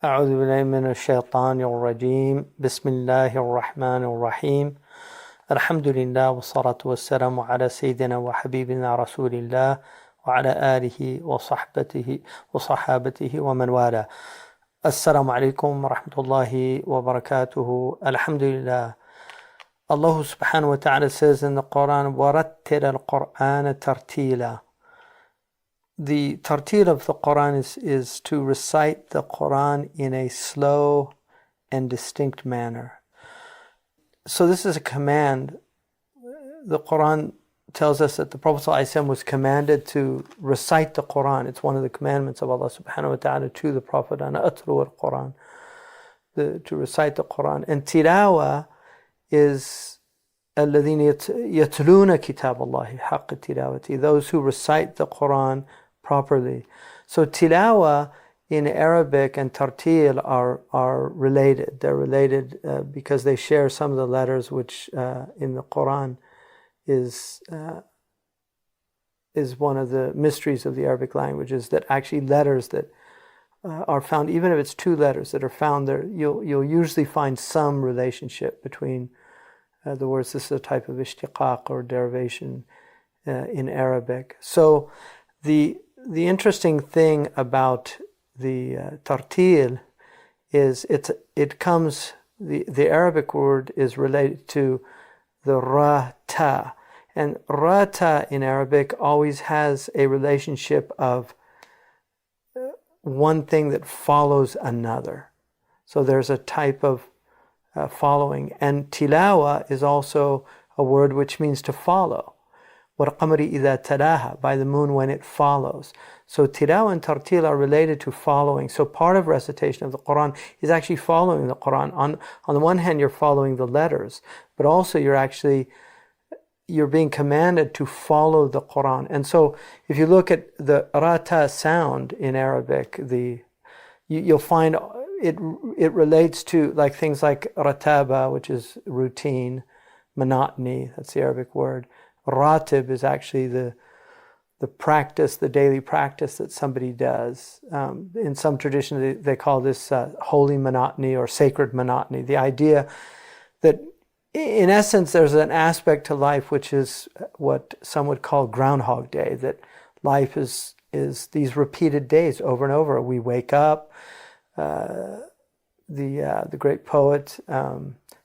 أعوذ بالله من الشيطان الرجيم بسم الله الرحمن الرحيم الحمد لله والصلاة والسلام على سيدنا وحبيبنا رسول الله وعلى آله وصحابته ومن والاه. السلام عليكم ورحمة الله وبركاته. Alhamdulillah. Allah subhanahu wa ta'ala says in the Quran, وَرَتِّلَ الْقُرْآنَ تَرْتِيلًا. The tartil of the Quran is to recite the Quran in a slow and distinct manner. So this is a command. The Quran tells us that the Prophet ﷺ was commanded to recite the Quran. It's one of the commandments of Allah subhanahu wa ta'ala to the Prophet, أَنَا أَتْلُوَ الْقُرْآنَ, to recite the Quran. And tilawa is الَّذِينَ يَتْلُونَ كِتَابَ اللَّهِ حَقَّ تِلَاوَتِهِ, those who recite the Quran properly. So tilawa in Arabic and tartil are related. They're related because they share some of the letters which in the Quran is one of the mysteries of the Arabic language, is that actually letters that are found, even if it's two letters that are found there, you'll usually find some relationship between the words. This is a type of ishtiqaq or derivation in Arabic. So the interesting thing about the tartil is the Arabic word is related to the ra-ta. And ra-ta in Arabic always has a relationship of one thing that follows another. So there's a type of following. And tilawa is also a word which means to follow. وَالْقَمَرِ إِذَا تَلَاهَا, by the moon when it follows. So tilawa and tartil are related to following. So part of recitation of the Quran is actually following the Quran. On the one hand, you're following the letters, but also you're being commanded to follow the Quran. And so if you look at the rata sound in Arabic, you'll find it relates to like things like rataba, which is routine, monotony, that's the Arabic word. Ratib is actually the practice, the daily practice that somebody does. In some traditions, they call this holy monotony or sacred monotony. The idea that, in essence, there's an aspect to life which is what some would call Groundhog Day, that life is these repeated days over and over. We wake up. The great poet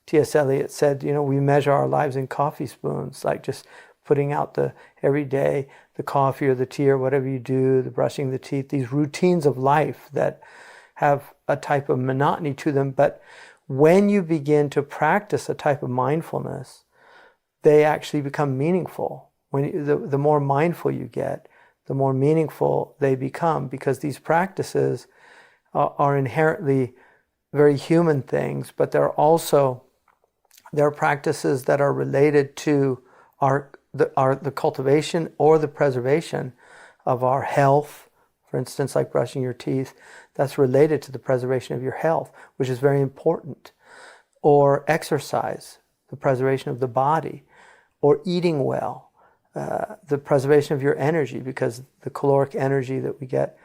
T.S. Eliot said, we measure our lives in coffee spoons, like just putting out every day, the coffee or the tea or whatever you do, the brushing the teeth, these routines of life that have a type of monotony to them. But when you begin to practice a type of mindfulness, they actually become meaningful. The more mindful you get, the more meaningful they become, because these practices are inherently very human things, but they're practices that are related to the cultivation or the preservation of our health. For instance, like brushing your teeth, that's related to the preservation of your health, which is very important. Or exercise, the preservation of the body. Or eating well, the preservation of your energy, because the caloric energy that we get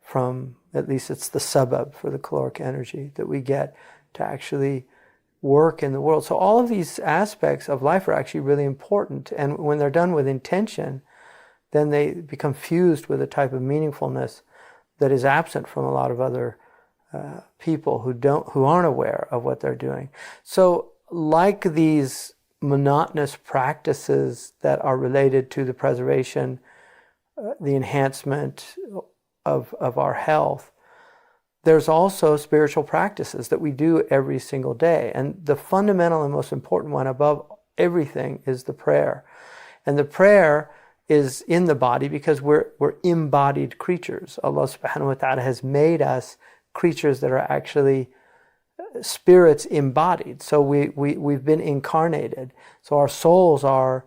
from, at least it's the suburb for the caloric energy that we get to actually work in the world. So all of these aspects of life are actually really important. And when they're done with intention, then they become fused with a type of meaningfulness that is absent from a lot of other people who aren't aware of what they're doing. So like these monotonous practices that are related to the preservation, the enhancement of our health, there's also spiritual practices that we do every single day. And the fundamental and most important one above everything is the prayer. And the prayer is in the body because we're embodied creatures. Allah subhanahu wa ta'ala has made us creatures that are actually spirits embodied. So we've been incarnated. So our souls are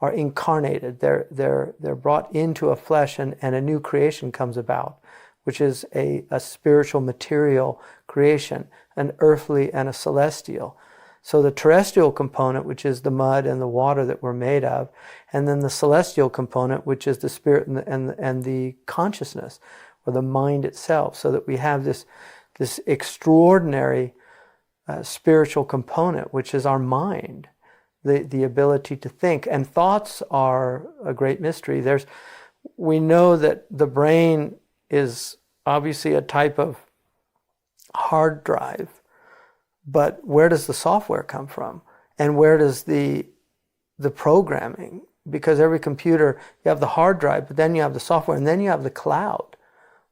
incarnated. They're brought into a flesh, and a new creation comes about, which is a spiritual material creation, an earthly and a celestial. So the terrestrial component, which is the mud and the water that we're made of, and then the celestial component, which is the spirit and the consciousness, or the mind itself, so that we have this this extraordinary spiritual component, which is our mind, the ability to think. And thoughts are a great mystery. We know that the brain is obviously a type of hard drive, but where does the software come from? And where does the programming? Because every computer, you have the hard drive, but then you have the software, and then you have the cloud,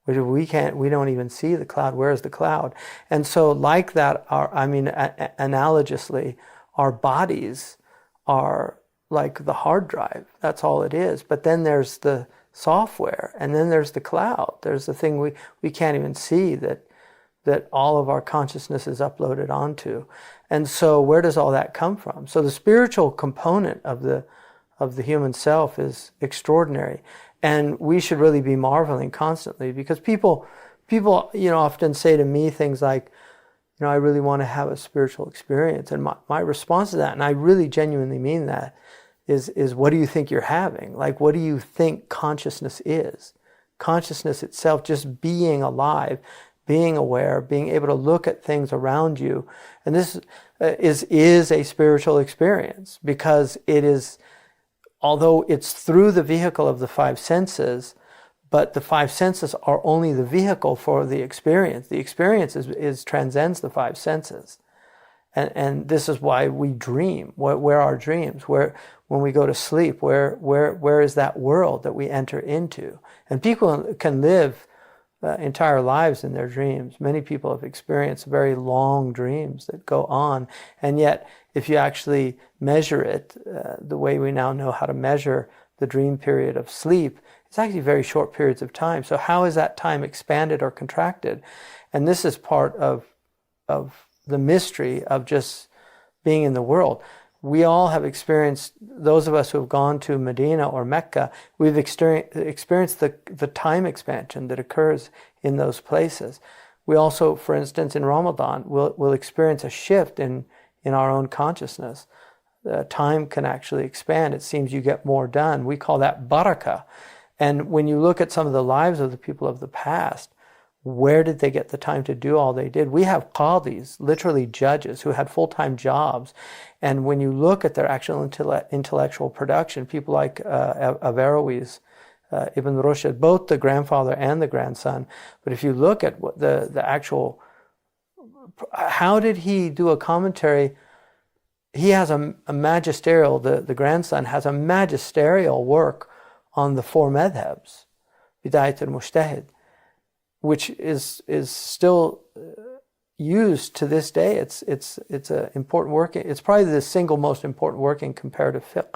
which we don't even see the cloud. Where is the cloud? And so like that, analogously, our bodies are like the hard drive. That's all it is. But then there's the software, and then there's the cloud. There's the thing we can't even see that all of our consciousness is uploaded onto. And so where does all that come from? So the spiritual component of the human self is extraordinary. And we should really be marveling constantly, because people often say to me things like, I really want to have a spiritual experience. And my response to that, and I really genuinely mean that, is what do you think you're having? Like, what do you think consciousness is? Consciousness itself, just being alive, being aware, being able to look at things around you. And this is a spiritual experience, because it is, although it's through the vehicle of the five senses, but the five senses are only the vehicle for the experience. The experience transcends the five senses. And this is why we dream. Where are dreams? When we go to sleep, where is that world that we enter into? And people can live entire lives in their dreams. Many people have experienced very long dreams that go on. And yet, if you actually measure it, the way we now know how to measure the dream period of sleep, it's actually very short periods of time. So how is that time expanded or contracted? And this is part of the mystery of just being in the world. We all have experienced, those of us who have gone to Medina or Mecca, we've experienced the time expansion that occurs in those places. We also, for instance, in Ramadan, will experience a shift in our own consciousness. Time can actually expand. It seems you get more done. We call that barakah. And when you look at some of the lives of the people of the past, where did they get the time to do all they did? We have qadis, literally judges, who had full-time jobs. And when you look at their actual intellectual production, people like Averroes, Ibn Rushd, both the grandfather and the grandson. But if you look at what the actual, how did he do a commentary? He has a magisterial, the grandson has a magisterial work on the four madhabs, Bidayat al-Mujtahid, which is still used to this day. It's an important work. It's probably the single most important work in comparative fiqh.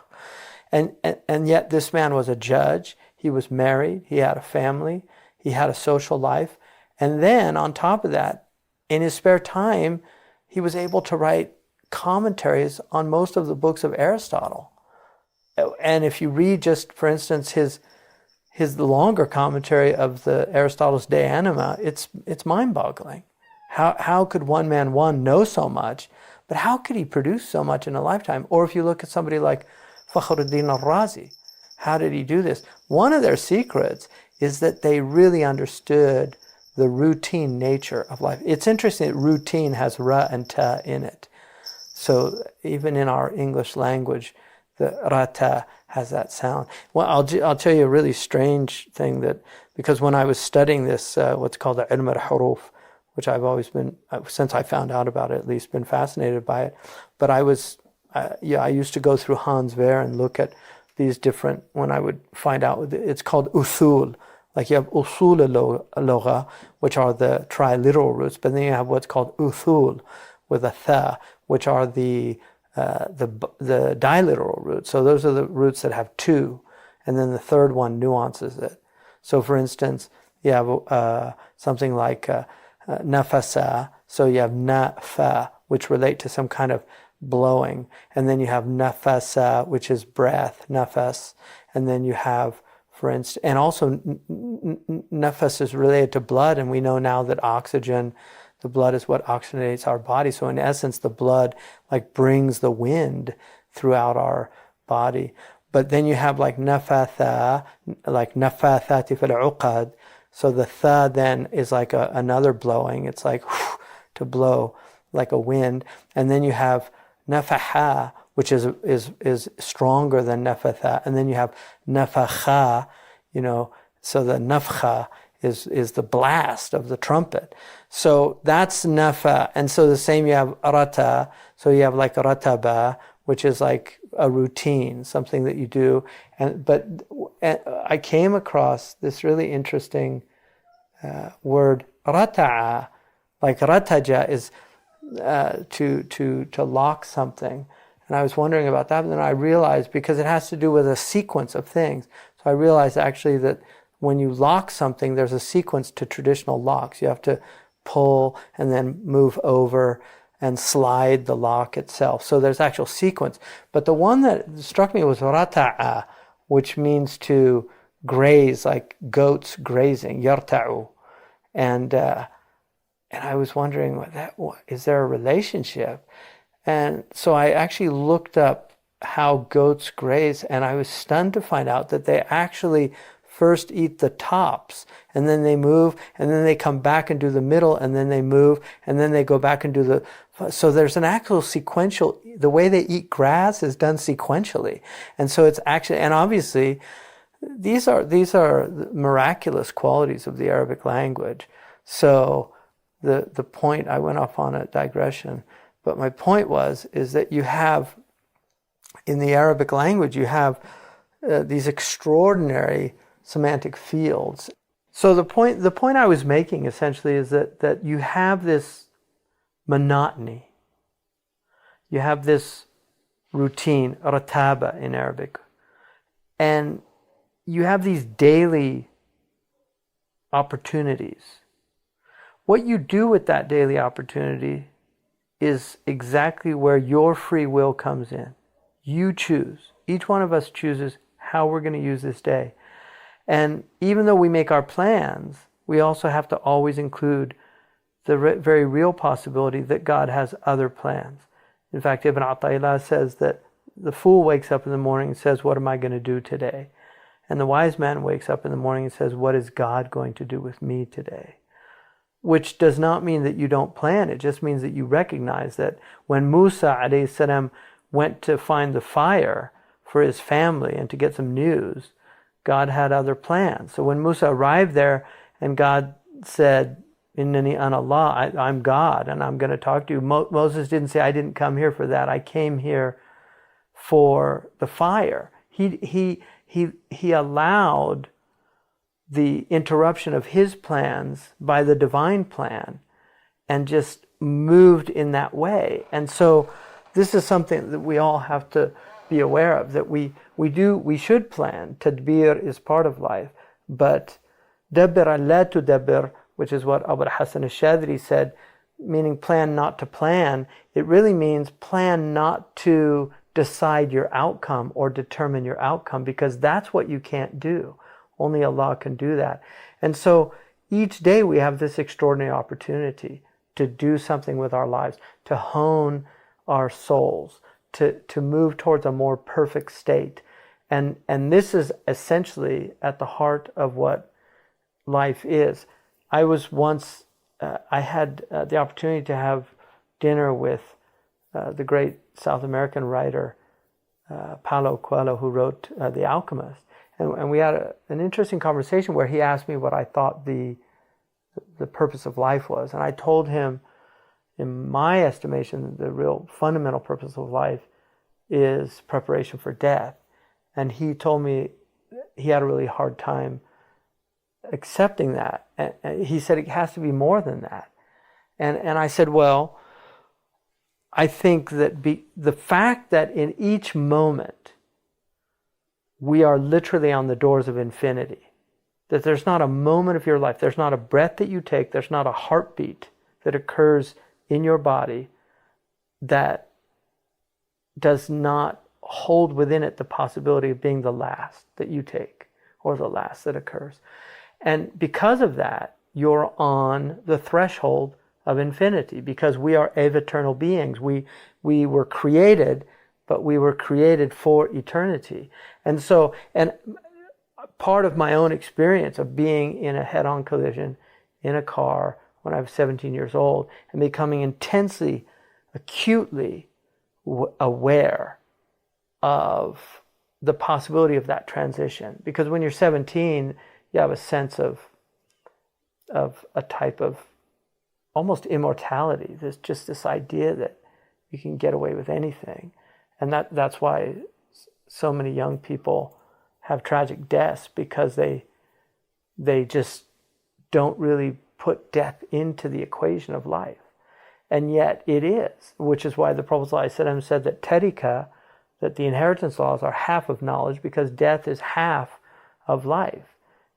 And yet this man was a judge. He was married. He had a family. He had a social life. And then on top of that, in his spare time, he was able to write commentaries on most of the books of Aristotle. And if you read just, for instance, his longer commentary of the Aristotle's De Anima, it's mind-boggling. How could one man know so much, but how could he produce so much in a lifetime? Or if you look at somebody like Fakhruddin al-Razi, how did he do this? One of their secrets is that they really understood the routine nature of life. It's interesting that routine has ra and ta in it. So even in our English language, the rata has that sound. Well, I'll tell you a really strange thing, that because when I was studying this, what's called the ilm al-huruf, which I've always been, since I found out about it, at least been fascinated by it. But I used to go through Hans Wehr and look at these different, when I would find out, it's called usul. Like you have usul al-lugha, which are the triliteral roots, but then you have what's called usul with a tha, which are the diliteral roots. So those are the roots that have two, and then the third one nuances it. So for instance, you have something like nafasa, so you have nafa, which relate to some kind of blowing, and then you have nafasa, which is breath, nafas, and then you have, for instance, and also nafas is related to blood, and we know now that oxygen, the blood is what oxygenates our body. So in essence, the blood like brings the wind throughout our body. But then you have like nafatha, like nafathati fil uqad. So the tha then is like another blowing. It's like to blow like a wind. And then you have nafaha, which is stronger than nafatha. And then you have nafakha, so the nafkha is the blast of the trumpet. So that's nafa. And so the same, you have rata. So you have like rataba, which is like a routine, something that you do. But I came across this really interesting word, rata'a. Like rataja is to lock something. And I was wondering about that, and then I realized, because it has to do with a sequence of things. So I realized actually that when you lock something, there's a sequence to traditional locks. You have to pull and then move over and slide the lock itself. So there's actual sequence. But the one that struck me was rata'a, which means to graze, like goats grazing, yarta'u. And I was wondering, is there a relationship? And so I actually looked up how goats graze, and I was stunned to find out that they actually first eat the tops, and then they move, and then they come back and do the middle, and then they move, and then they go back and do the... So there's an actual sequential... The way they eat grass is done sequentially. And so it's actually... And obviously, these are miraculous qualities of the Arabic language. So the point... I went off on a digression, but my point is that you have... In the Arabic language, you have these extraordinary semantic fields. So the point I was making essentially is that you have this monotony. You have this routine, rataba in Arabic. And you have these daily opportunities. What you do with that daily opportunity is exactly where your free will comes in. You choose. Each one of us chooses how we're going to use this day. And even though we make our plans, we also have to always include the very real possibility that God has other plans. In fact, Ibn Ata'illah says that the fool wakes up in the morning and says, what am I going to do today? And the wise man wakes up in the morning and says, what is God going to do with me today? Which does not mean that you don't plan. It just means that you recognize that when Musa alayhi salam went to find the fire for his family and to get some news, God had other plans. So when Musa arrived there and God said, Innani ana Allah, I'm God and I'm going to talk to you. Moses didn't say, I didn't come here for that. I came here for the fire. He allowed the interruption of his plans by the divine plan and just moved in that way. And so this is something that we all have to be aware of, that we should plan. Tadbir is part of life. But dabbir la tudabbir, which is what Abu Hassan al-Shadri said, meaning plan not to plan, it really means plan not to decide your outcome or determine your outcome, because that's what you can't do. Only Allah can do that. And so each day we have this extraordinary opportunity to do something with our lives, to hone our souls, to move towards a more perfect state. And this is essentially at the heart of what life is. I was once, I had the opportunity to have dinner with the great South American writer, Paulo Coelho, who wrote The Alchemist. And we had an interesting conversation where he asked me what I thought the purpose of life was. And I told him, in my estimation, the real fundamental purpose of life is preparation for death. And he told me he had a really hard time accepting that. And he said it has to be more than that. And I said, well, I think that the fact that in each moment we are literally on the doors of infinity, that there's not a moment of your life, there's not a breath that you take, there's not a heartbeat that occurs in your body that does not hold within it the possibility of being the last that you take or the last that occurs. And because of that, you're on the threshold of infinity, because we are eternal beings. We were created, but we were created for eternity. And so, and part of my own experience of being in a head-on collision in a car when I was 17 years old and becoming intensely, acutely aware of the possibility of that transition. Because when you're 17, you have a sense of a type of almost immortality. There's just this idea that you can get away with anything. And that's why so many young people have tragic deaths, because they just don't really put death into the equation of life. And yet it is, which is why the Prophet ﷺ said that tarika, that the inheritance laws are half of knowledge, because death is half of life.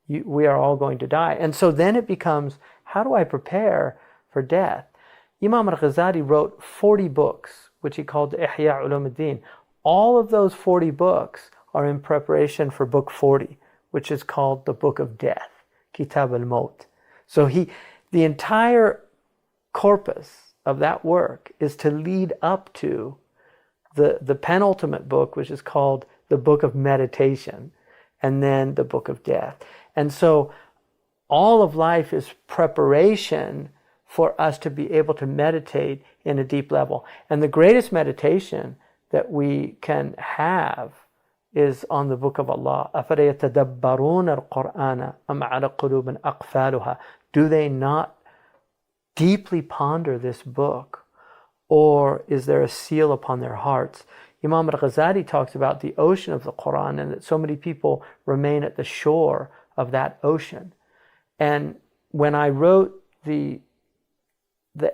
We are all going to die. And so then it becomes, how do I prepare for death? Imam al-Ghazali wrote 40 books, which he called Ihya Ulumuddin. All of those 40 books are in preparation for book 40, which is called the Book of Death, Kitab al-Maut. So the entire corpus of that work is to lead up to the penultimate book, which is called the Book of Meditation, and then the Book of Death. And so all of life is preparation for us to be able to meditate in a deep level. And the greatest meditation that we can have is on the Book of Allah. أَفَلَيَتَدَبَّرُونَ الْقُرْآنَ أَمْ عَلَى قُلُوبٍ أَقْفَالُهَا. Do they not deeply ponder this book, or is there a seal upon their hearts? Imam al-Ghazali talks about the ocean of the Quran, and that so many people remain at the shore of that ocean. And when I wrote the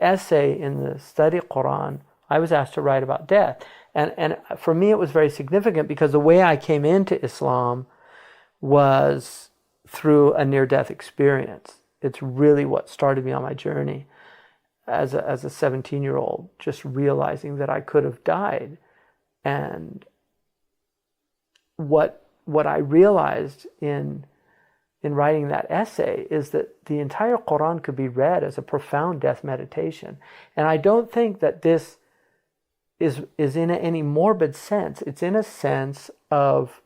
essay in the Study Quran, I was asked to write about death. And for me it was very significant, because the way I came into Islam was through a near-death experience. It's really what started me on my journey as a 17-year-old, just realizing that I could have died. And what I realized in writing that essay is that the entire Quran could be read as a profound death meditation. And I don't think that this is in any morbid sense. It's in a sense of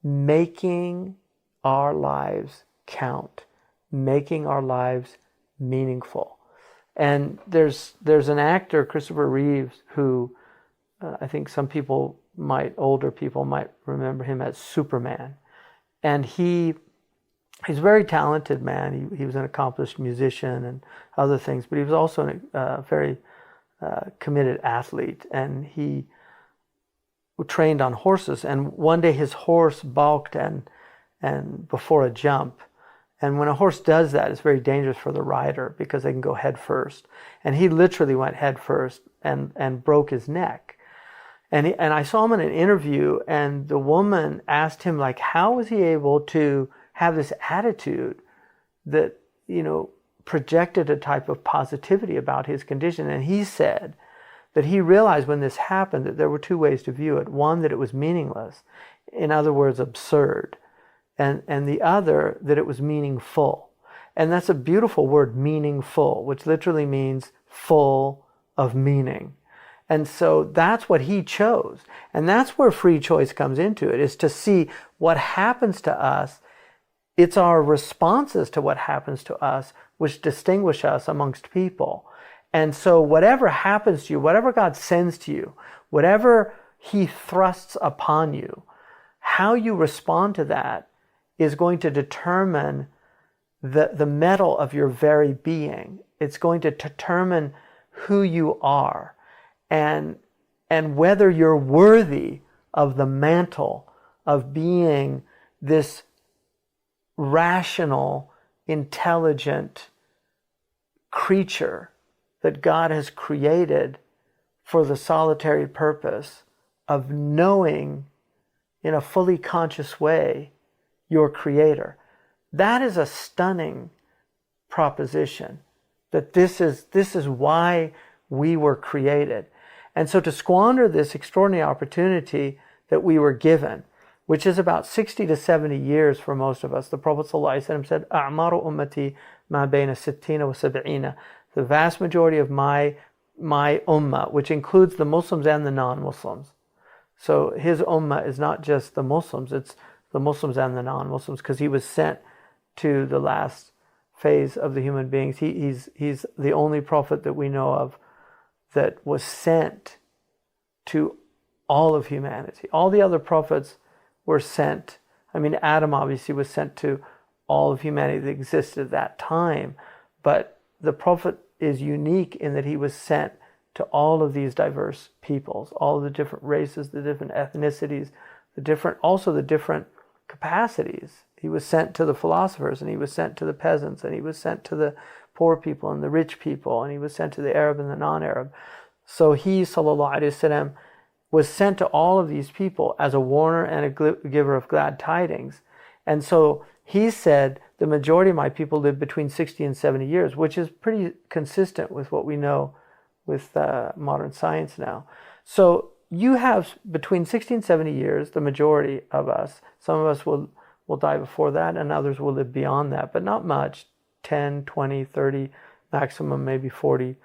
making our lives count, making our lives meaningful. And there's an actor, Christopher Reeves, who I think some people older people might remember him as Superman. And he's a very talented man. He was an accomplished musician and other things, but he was also a very committed athlete, and he trained on horses. And one day his horse balked and before a jump. And when a horse does that, it's very dangerous for the rider, because they can go head first. And he literally went head first and broke his neck. And I saw him in an interview, and the woman asked him, like, how was he able to have this attitude that, projected a type of positivity about his condition? And he said that he realized when this happened that there were two ways to view it. One, that it was meaningless, in other words, absurd. And the other, that it was meaningful. And that's a beautiful word, meaningful, which literally means full of meaning. And so that's what he chose. And that's where free choice comes into it, is to see what happens to us. It's our responses to what happens to us which distinguish us amongst people. And so whatever happens to you, whatever God sends to you, whatever He thrusts upon you, how you respond to that is going to determine the metal of your very being. It's going to determine who you are, and whether you're worthy of the mantle of being this rational, intelligent creature that God has created for the solitary purpose of knowing in a fully conscious way your Creator. That is a stunning proposition, that this is why we were created. And so to squander this extraordinary opportunity that we were given, which is about 60 to 70 years for most of us. The Prophet ﷺ said, أَعْمَارُ أُمَّتِي مَا بَيْنَ السِّتِّينَ وَسَبْعِينَ. The vast majority of my ummah, which includes the Muslims and the non-Muslims. So his ummah is not just the Muslims, it's the Muslims and the non-Muslims, because he was sent to the last phase of the human beings. He's the only prophet that we know of that was sent to all of humanity. All the other prophets were sent. I mean, Adam obviously was sent to all of humanity that existed at that time, but the prophet is unique in that he was sent to all of these diverse peoples, all of the different races, the different ethnicities, the different capacities. He was sent to the philosophers, and he was sent to the peasants, and he was sent to the poor people and the rich people, and he was sent to the Arab and the non-Arab. So he, sallallahu alaihi wasallam, was sent to all of these people as a warner and a giver of glad tidings. And so he said, the majority of my people live between 60 and 70 years, which is pretty consistent with what we know with modern science now. So you have between 60 and 70 years, the majority of us. Some of us will die before that, and others will live beyond that, but not much, 10, 20, 30, maximum maybe 40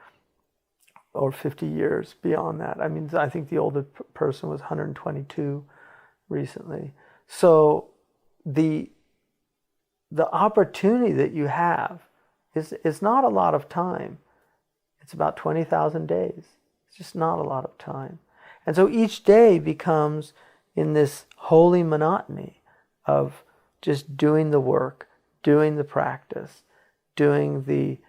or 50 years beyond that. I mean, I think the oldest person was 122 recently. So the opportunity that you have is not a lot of time. It's about 20,000 days. It's just not a lot of time. And so each day becomes in this holy monotony of just doing the work, doing the practice, doing the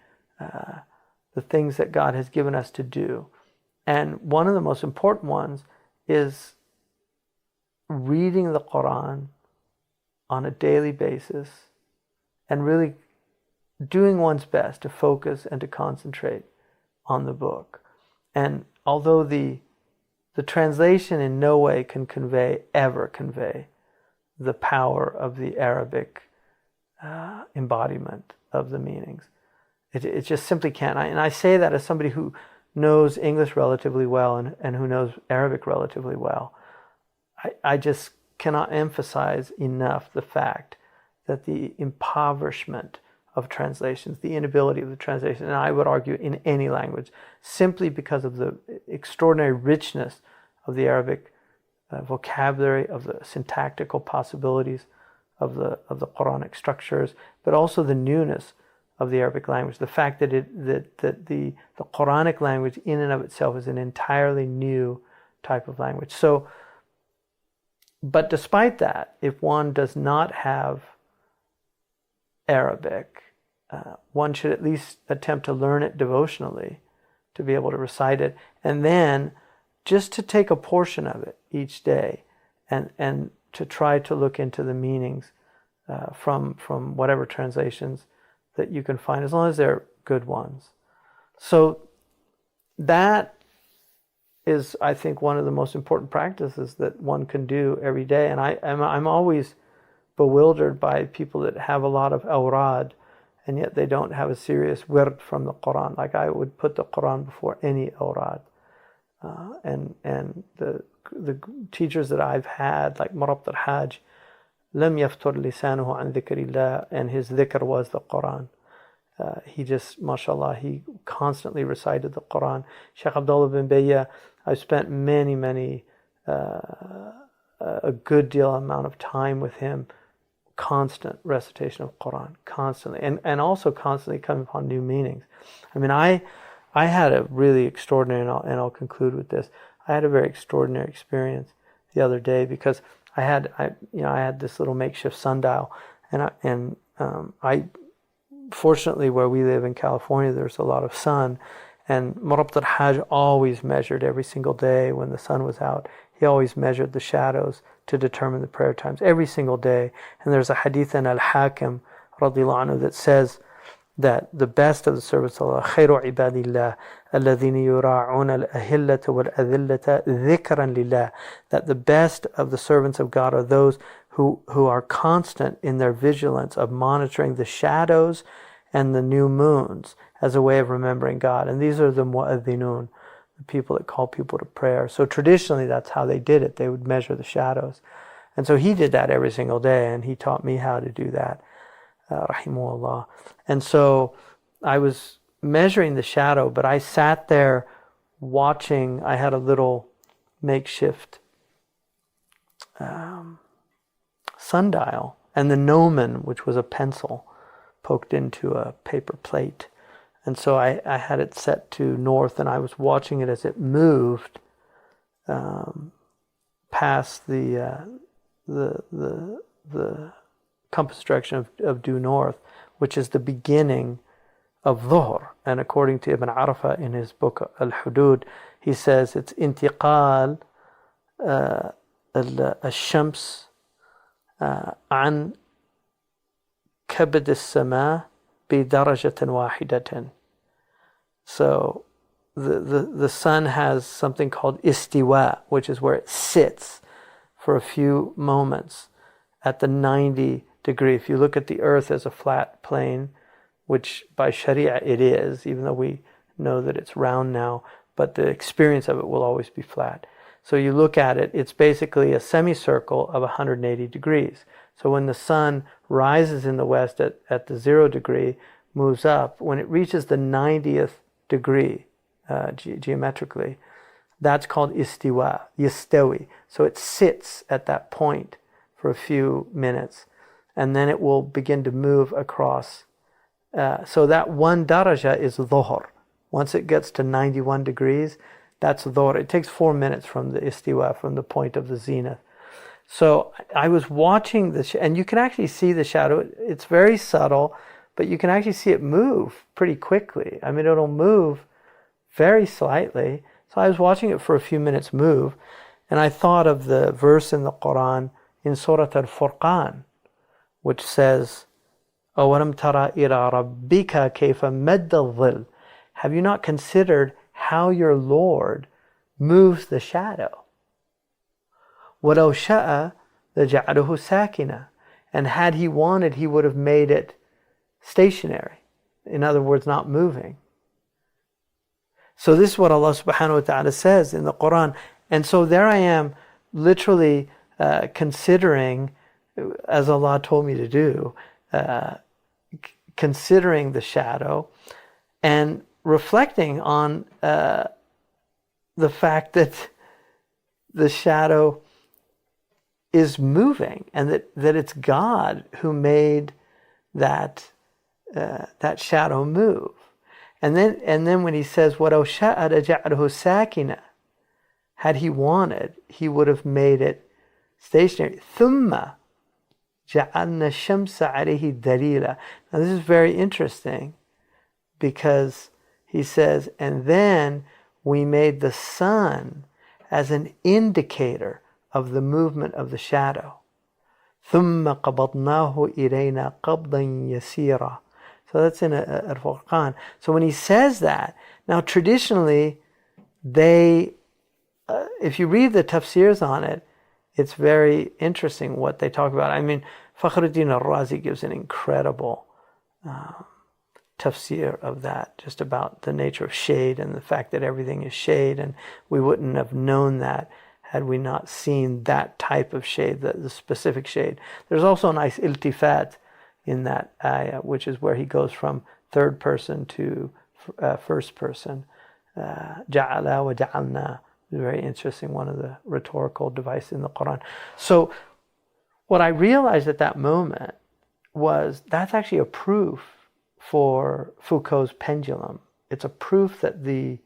things that God has given us to do. And one of the most important ones is reading the Quran on a daily basis and really doing one's best to focus and to concentrate on the book. And although the translation in no way can ever convey the power of the Arabic embodiment of the meanings. It just simply can't. And I say that as somebody who knows English relatively well and who knows Arabic relatively well. I just cannot emphasize enough the fact that the impoverishment of translations, the inability of the translation, and I would argue in any language, simply because of the extraordinary richness of the Arabic vocabulary, of the syntactical possibilities of the Quranic structures, but also the newness of the Arabic language. The fact that the Quranic language in and of itself is an entirely new type of language. So, but despite that, if one does not have Arabic, one should at least attempt to learn it devotionally, to be able to recite it, and then just to take a portion of it each day and to try to look into the meanings from whatever translations that you can find, as long as they're good ones. So that is, I think, one of the most important practices that one can do every day. And I'm always bewildered by people that have a lot of awrad, and yet they don't have a serious wird from the Quran. Like, I would put the Quran before any awrad. And the teachers that I've had, like Murabt al-Hajj, لم يفتر لسانه عن ذكر الله, and his dhikr was the Quran. He just, mashallah, he constantly recited the Quran. Sheikh Abdullah bin Bayya, I've spent many a good deal amount of time with him, constant recitation of Quran, constantly, and also constantly coming upon new meanings. I mean, I had a really extraordinary, and I'll conclude with this. I had a very extraordinary experience the other day, because I had this little makeshift sundial, and I fortunately, where we live in California, there's a lot of sun, and Murabt al-Hajj always measured every single day when the sun was out. He always measured the shadows to determine the prayer times every single day. And there's a hadith in Al-Hakim radiyallahu anhu that says that the best of the servants of Allah, خير عباد الله الذين يراعون الأهلة والأذلة ذكرا لله, that the best of the servants of God are those who are constant in their vigilance of monitoring the shadows and the new moons as a way of remembering God. And these are the mu'adhinun, the people that call people to prayer. So traditionally, that's how they did it. They would measure the shadows. And so he did that every single day, and he taught me how to do that, rahimahullah. And so I was measuring the shadow, but I sat there watching. I had a little makeshift sundial, and the gnomon, which was a pencil poked into a paper plate. And so I had it set to north, and I was watching it as it moved past the compass direction of due north, which is the beginning of Dhuhr. And according to Ibn Arafah in his book Al-Hudud, he says it's intiqal الشمس عن كبد السماء بدرجة واحدة. So the sun has something called istiwa, which is where it sits for a few moments at the 90 degree. If you look at the earth as a flat plane, which by Sharia it is, even though we know that it's round now, but the experience of it will always be flat. So you look at it, it's basically a semicircle of 180 degrees. So when the sun rises in the west at the 0 degree, moves up, when it reaches the 90th degree geometrically, that's called istiwa, yastawi. So it sits at that point for a few minutes, and then it will begin to move across. So that 1 daraja is dhuhr. Once it gets to 91 degrees, that's dhuhr. It takes 4 minutes from the istiwa, from the point of the zenith. So I was watching this, and you can actually see the shadow. It's very subtle, but you can actually see it move pretty quickly. I mean, it'll move very slightly. So I was watching it for a few minutes move, and I thought of the verse in the Quran in Surah Al-Furqan, which says, أَوَلَمْ تَرَى إِلَىٰ رَبِّكَ كَيْفَ مَدَّ الظِّلِّ. Have you not considered how your Lord moves the shadow? وَلَوْ شَاءَ لَجَعَلَهُ سَاكِنًا. And had he wanted, he would have made it stationary. In other words, not moving. So this is what Allah subhanahu wa ta'ala says in the Quran. And so there I am, literally considering, as Allah told me to do, considering the shadow and reflecting on the fact that the shadow is moving, and that it's God who made that shadow move. And then when he says, وَلَوْ شَاءَ لَجَعَلَهُ سَاكِنًا, had he wanted, he would have made it stationary. ثُمَّ جَعَلْنَا الشَّمْسَ عَلَيْهِ دَلِيلًا. Now this is very interesting, because he says, and then we made the sun as an indicator of the movement of the shadow. ثُمَّ قَبَضْنَاهُ إِلَيْنَا قَبْضًا يَسِيرًا. So that's in Al-Furqan. So when he says that, now traditionally, if you read the tafsirs on it, it's very interesting what they talk about. I mean, Fakhruddin al-Razi gives an incredible tafsir of that, just about the nature of shade and the fact that everything is shade, and we wouldn't have known that had we not seen that type of shade, the specific shade. There's also a nice iltifat in that ayah, which is where he goes from third person to first person. Ja'ala wa ja'alna. Very interesting, one of the rhetorical devices in the Quran. So what I realized at that moment was that's actually a proof for Foucault's pendulum. It's a proof that the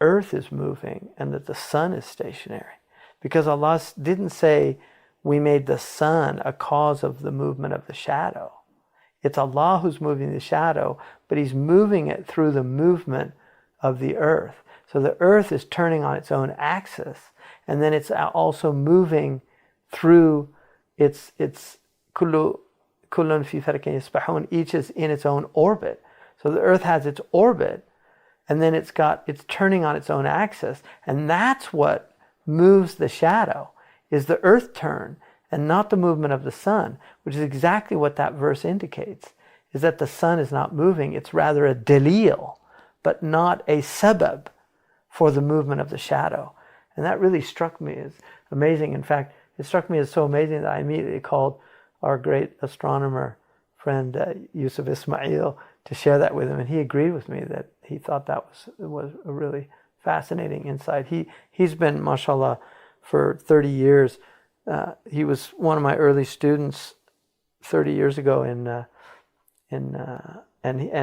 earth is moving and that the sun is stationary. Because Allah didn't say we made the sun a cause of the movement of the shadow. It's Allah who's moving the shadow, but He's moving it through the movement of the earth. So the earth is turning on its own axis, and then it's also moving through its kullun fi falakin yasbahun. Each is in its own orbit. So the earth has its orbit, and then it's turning on its own axis, and that's what moves the shadow, is the earth turn, and not the movement of the sun, which is exactly what that verse indicates, is that the sun is not moving. It's rather a dalil, but not a sabab for the movement of the shadow. And that really struck me as amazing. In fact, it struck me as so amazing that I immediately called our great astronomer friend Yusuf Ismail to share that with him, and he agreed with me that he thought that was a really fascinating insight. He's been, mashallah, for 30 years he was one of my early students 30 years ago and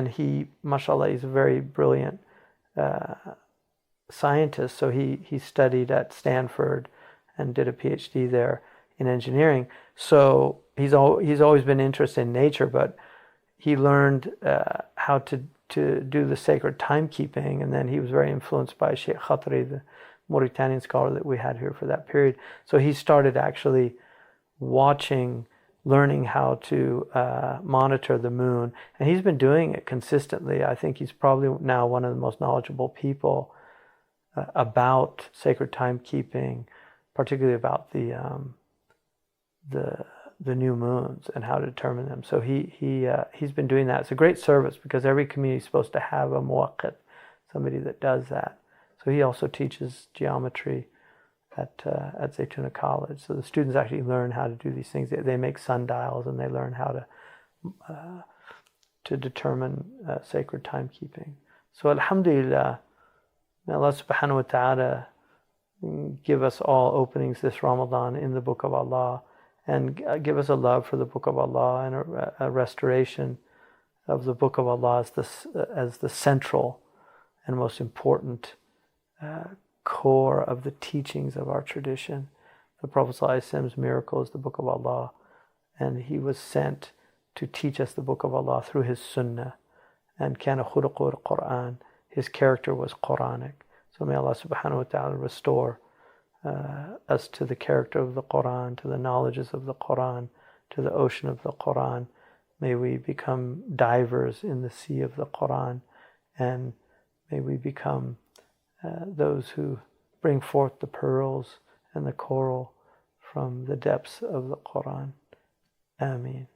he, mashallah, he's a very brilliant scientist. So he studied at Stanford and did a PhD there in engineering. So he's always been interested in nature, but he learned how to do the sacred timekeeping, and then he was very influenced by Sheikh Khatri, the Mauritanian scholar that we had here for that period. So he started actually learning how to monitor the moon, and he's been doing it consistently. I think he's probably now one of the most knowledgeable people about sacred timekeeping, particularly about the new moons and how to determine them. So he's been doing that. It's a great service because every community is supposed to have a muwaqqit, somebody that does that. So he also teaches geometry at Zaytuna College. So the students actually learn how to do these things. They make sundials and they learn how to determine sacred timekeeping. So alhamdulillah, may Allah subhanahu wa ta'ala give us all openings this Ramadan in the Book of Allah, and give us a love for the Book of Allah and a restoration of the Book of Allah as the central and most important core of the teachings of our tradition. The Prophet ﷺ's miracle is the Book of Allah, and he was sent to teach us the Book of Allah through his Sunnah. And kana khuluquhu al-Quran, his character was Quranic. So may Allah subhanahu wa ta'ala restore us to the character of the Quran, to the knowledges of the Quran, to the ocean of the Quran. May we become divers in the sea of the Quran, and may we become those who bring forth the pearls and the coral from the depths of the Quran. Ameen.